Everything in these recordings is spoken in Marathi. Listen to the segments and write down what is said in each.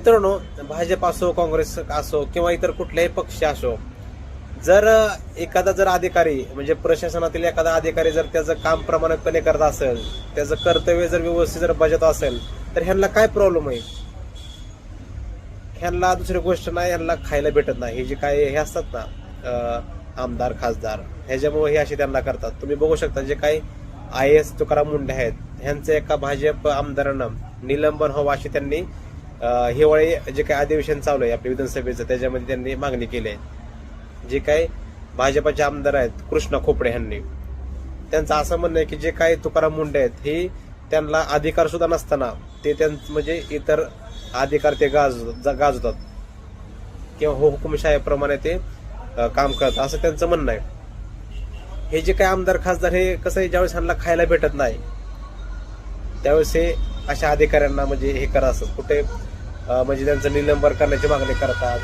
मित्रांनो, भाजप असो, काँग्रेस असो किंवा इतर कुठल्याही पक्ष असो, जर एखादा अधिकारी म्हणजे प्रशासनातील एखादा अधिकारी जर त्याचं काम प्रामाणिकपणे करत असेल, त्याचं कर्तव्य जर व्यवस्थित जर बजावत असेल, तर ह्यांना काय प्रॉब्लेम आहे? ह्यांना दुसरी गोष्ट नाही, ह्यांना खायला भेटत नाही. हे जे काय हे असतात ना आमदार खासदार, ह्याच्यामुळे हे असे त्यांना करतात. तुम्ही बघू शकता जे काही IAS तुकाराम मुंडे आहेत, ह्यांचं एका भाजप आमदारानं निलंबन व्हावं अशी त्यांनी हिवाळी जे काही अधिवेशन चालू आहे आपल्या विधानसभेचं, त्याच्यामध्ये त्यांनी मागणी केली आहे. जे काही भाजपाचे आमदार आहेत कृष्णा खोपडे यांनी, त्यांचं असं म्हणणं आहे की जे काही तुकाराम मुंडे आहेत हे त्यांना अधिकार सुद्धा नसताना ते त्यांचं म्हणजे इतर अधिकार ते गाजवतात किंवा हुकुमशाहीप्रमाणे ते काम करतात असं त्यांचं म्हणणं आहे. हे जे काही आमदार खासदार हे कसं आहे, ज्यावेळेस ह्यांना खायला भेटत नाही त्यावेळेस हे अशा अधिकाऱ्यांना म्हणजे हे करत असतात, कुठे म्हणजे त्यांचं निलंबन करण्याची मागणी करतात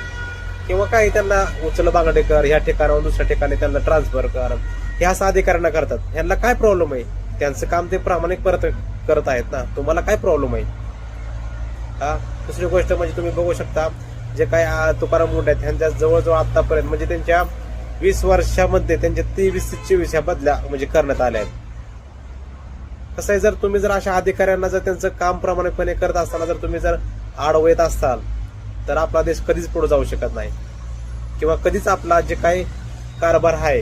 किंवा काही त्यांना उचल बांगडे कर, ह्या ठिकाणाहून दुसऱ्या ठिकाणी त्यांना ट्रान्सफर कर, हे असं अधिकाऱ्यांना करतात. ह्यांना काय प्रॉब्लेम आहे? त्यांचं काम ते प्रामाणिक करत आहेत ना, तुम्हाला काय प्रॉब्लेम आहे? हा, दुसरी गोष्ट म्हणजे तुम्ही बघू शकता जे काही तुकाराम मुंडे आहेत ह्यांच्या जवळजवळ आतापर्यंत म्हणजे त्यांच्या 20 वर्षामध्ये त्यांच्या 23 ते 24 ह्या बदल्या म्हणजे करण्यात आल्या आहेत. कसं आहे, जर तुम्ही जर अशा अधिकाऱ्यांना जर त्यांचं काम प्रामाणिकपणे करत असताना जर तुम्ही जर आडवं येत असाल तर आपला देश कधीच पुढे जाऊ शकत नाही किंवा कधीच आपला जे काही कारभार आहे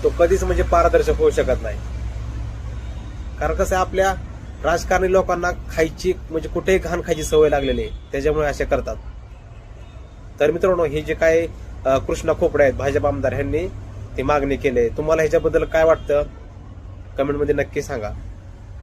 तो कधीच म्हणजे पारदर्शक होऊ शकत नाही. कारण कसं आहे, आपल्या राजकारणी लोकांना खायची म्हणजे कुठेही घाण खायची सवय लागलेली आहे, त्याच्यामुळे असे करतात. तर मित्रांनो, हे जे काही कृष्णा खोपडे आहेत भाजप आमदार, ह्यांनी ती मागणी केली. तुम्हाला ह्याच्याबद्दल काय वाटतं कमेंटमध्ये नक्की सांगा.